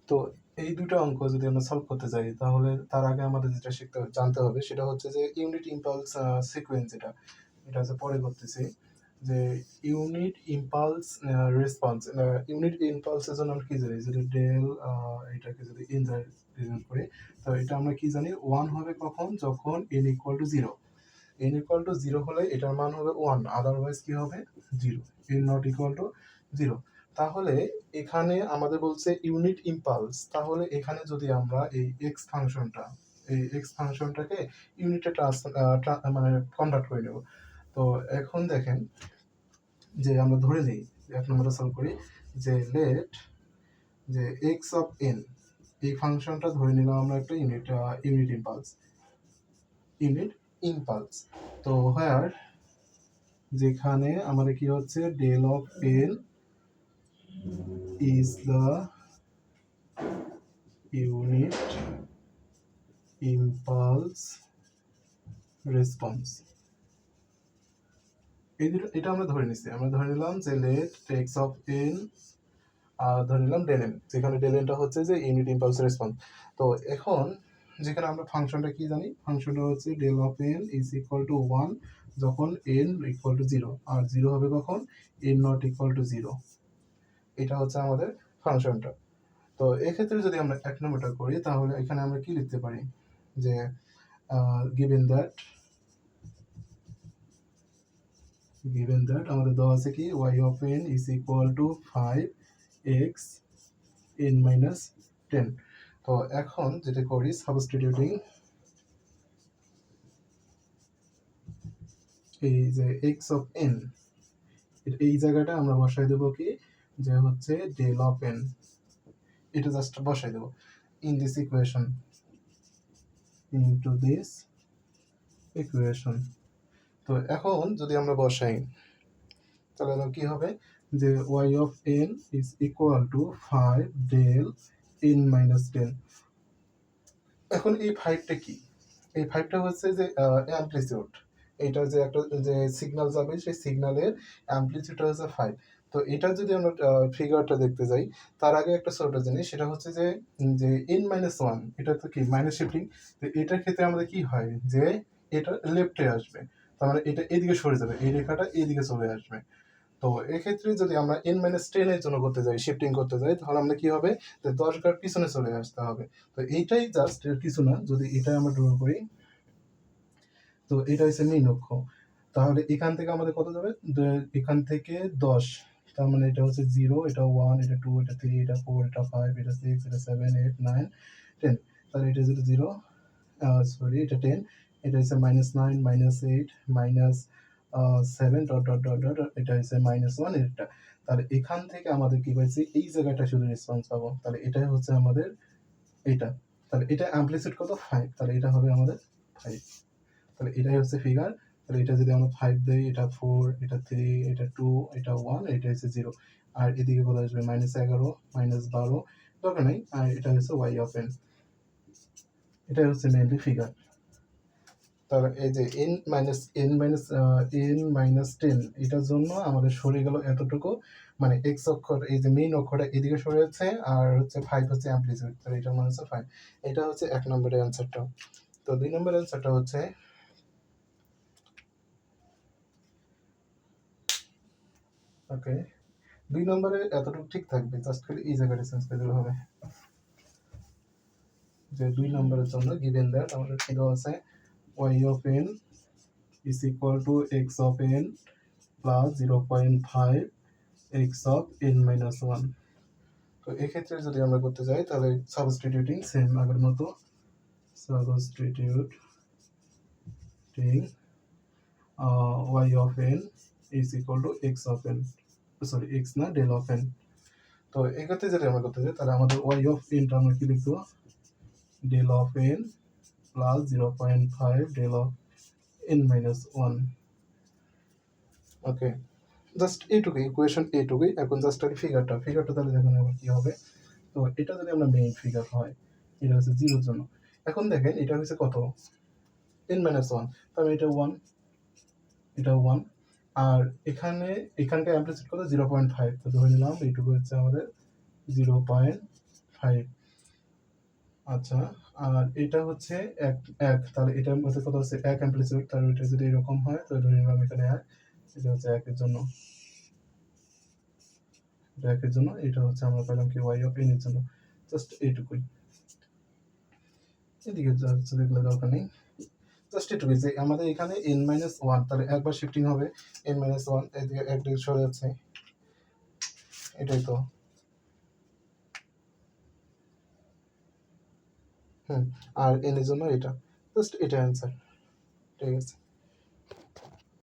তো এই দুটো অঙ্ক যদি আমরা সলভ করতে যাই তাহলে তার আগে আমাদের যেটা জানতে হবে সেটা হচ্ছে যে ইউনিট ইম্পালস সিকোয়েন্স এটা হচ্ছে পরে করতেছি যে ইউনিট ইম্পালস রেসপন্স। ইউনিট ইম্পালসের জন্য আমরা কি জানি যদি ডেল এটাকে যদি ইন রিপ্রেজেন্ট করি তো এটা আমরা কি জানি 1 হবে কখন যখন n equal to 0। n equal to 0 হলে এটার মান হবে 1, আদারওয়াইজ কি হবে 0, n নট ইকুয়াল টু 0। তাহলে এখানে আমাদের বলছে ইউনিট ইম্পালস, তাহলে এখানে যদি আমরা এই এক্স ফাংশনটাকে ইউনিটে মানে কনভার্ট করে নেব। তো এখন দেখেন যে আমরা ধরে নিই এক নম্বরে সলভ করি যে লেট যে এক্স অফ এন এই ফাংশনটা ধরে নিলাম আমরা একটা ইউনিট ইম্পালস। তো হোয়ার যেখানে আমাদের কি হচ্ছে del of n is the unit impulse response. এটা আমরা ধরে নিচ্ছি, আমরা ধরে নিলাম যে লেট এক্স অফ এন ধরে নিলাম ডেল এন, যেখানে ডেল এনটা হচ্ছে যে ইউনিট ইম্পালস রেসপন্স। তো এখন যেখানে আমরা ফাংশনটা কি জানি, ফাংশনটা হচ্ছে del of n is equal to 1 যখন এন ইকুয়াল টু 0, আর 0 হবে কখন এন নট ইকুয়াল টু 0। এটা হচ্ছে আমাদের ফাংশনটা। তো এক্ষেত্রে যদি আমরা এক নম্বরটা করি তাহলে এখানে আমরা কি লিখতে পারি যে given that আমাদের দেওয়া আছে কি y of n is equal to 5x n minus 10। তো এখন যেটা করি সাবস্টিটিউটিং এই যে x of n এই জায়গাটা আমরা বসাই দেব কি যে হচ্ছে del of n, এটা জাস্ট বসাই দেব in this equation, into this equation। তো এখন যদি আমরা বসাই তাহলে কি হবে যে y of n is equal to 5 del n minus 10। এখন এই 5টা কি, এই 5টা হচ্ছে যে অ্যামপ্লিটিউড, এটা যে একটা যে সিগন্যাল যাবে সেই সিগন্যালের অ্যামপ্লিটিউড হচ্ছে 5। তো এটা যদি আমরা ফিগারটা দেখতে যাই তার আগে একটা ছোট জিনিস, সেটা হচ্ছে যে n মাইনাস 1 এটা তো কি মাইনাস শিফটিং। তো এটার ক্ষেত্রে আমাদের কি হয় যে এটা লেফটে আসবে, তার মানে এটা এদিকে সরে যাবে, এই রেখাটা এদিকে চলে আসবে। তো এক্ষেত্রে যদি আমরা n-10 এর জন্য করতে যাই, শিফটিং করতে যাই, তাহলে আমরা কি হবে যে 10 ঘর পিছনে চলে আসতে হবে। তো এইটাই জাস্ট কিছু না, যদি এটা আমরা ড্র করি তো এটা হচ্ছে মেইন অক্ষ। তাহলে এখান থেকে আমাদের কত যাবে, এখান থেকে 10, তার মানে এটা হচ্ছে 0, এটা 1, এটা 2, এটা 3, এটা 4, এটা 5, এটা 6, এটা 7, 8, 9, 10। তাহলে এটা যদি 0 সরি এটা 10, এটা হচ্ছে -9, -8, -7 ডট ডট ডট ডট, এটা হচ্ছে -1 এটা। তাহলে এখান থেকে আমাদের কি পাইছি এই জায়গাটা শুধু রেসপন্স পাবো, তাহলে এটাই হচ্ছে আমাদের এটা। তাহলে এটা অ্যামপ্লিটিউড কত 5, তাহলে এটা হবে আমাদের 5। তাহলে এটাই হচ্ছে ফিগার। তাহলে এটা যদি আমরা 5 দেই, এটা 4, এটা 3, এটা 2, এটা 1, এটা হচ্ছে 0, আর এদিকে কত আসবে -11, -12, দরকার নেই। আর এটা হচ্ছে y of n, এটাই হচ্ছে মেইনলি ফিগার। তাহলে এই যে n-10 এটার জন্য আমাদের সরে গেল এতটুকু, মানে x অক্ষর এই যে মেইন অক্ষরটা এদিকে সরে যাচ্ছে, আর হচ্ছে 5 হচ্ছে অ্যামপ্লিটিউড, তাহলে এটার মান হচ্ছে 5। এটা হচ্ছে এক নম্বরের অ্যান্সারটা। তো 2 নম্বরের অ্যান্সারটা হচ্ছে ওকে 2 নম্বরে এতটুকু ঠিক থাকবে, জাস্ট খালি এই জায়গাটা চেঞ্জ করে দিলে হবে। যে 2 নম্বরের জন্য given that আমাদের কি দেওয়া আছে y of n is equal to x of n plus 0.5 x of n minus 1। তো এক্ষেত্রে যদি আমরা করতে যাই তাহলে সাবস্টিটিউটিং সেম আগের মতো, substituting y of n is equal to x of n, sorry x না del of n। তো এক্ষেত্রে যদি আমরা করতে যাই তাহলে আমাদের y of n টা আমরা কি লিখবো del of n plus 0.5 del of n minus 1। Okay just এইটুকুই ইকুয়েশন, এইটুকুই। এখন জাস্ট আর ফিগারটা তাহলে দেখুন আবার কি হবে। তো এটা যদি আমরা মেইন ফিগার হয়, এটা হচ্ছে 0 এর জন্য। এখন দেখেন এটা হচ্ছে কত n-1, তাহলে এটা 1, এটা 1, আর এখানকার অ্যামপ্লিটিউড কত 0.5। তো ধরে নিলাম এইটুকু হচ্ছে আমাদের 0.5 5। আচ্ছা, আর এটা হচ্ছে এক এক, তাহলে এটার মধ্যে কত হচ্ছে এক অ্যাম্প্লিটিউড, তাহলে এটা যদি এরকম হয় তাহলে ধরে নিলাম এখানে এক, এটা হচ্ছে একের জন্য, এটা একের জন্য, এটা হচ্ছে আমরা পেলাম কি ওয়াই অফ এন এর জন্য, জাস্ট এইটুকুই। এদিকে দেখলে দরকার নেই, জাস্ট এটুকু যে আমাদের এখানে n-1, তাহলে একবার শিফটিং হবে n-1, এদিকে একদিকে সরে যাচ্ছে, এটাই তো। আর n এর জন্য এটা, জাস্ট এটা অ্যান্সার। ঠিক আছে।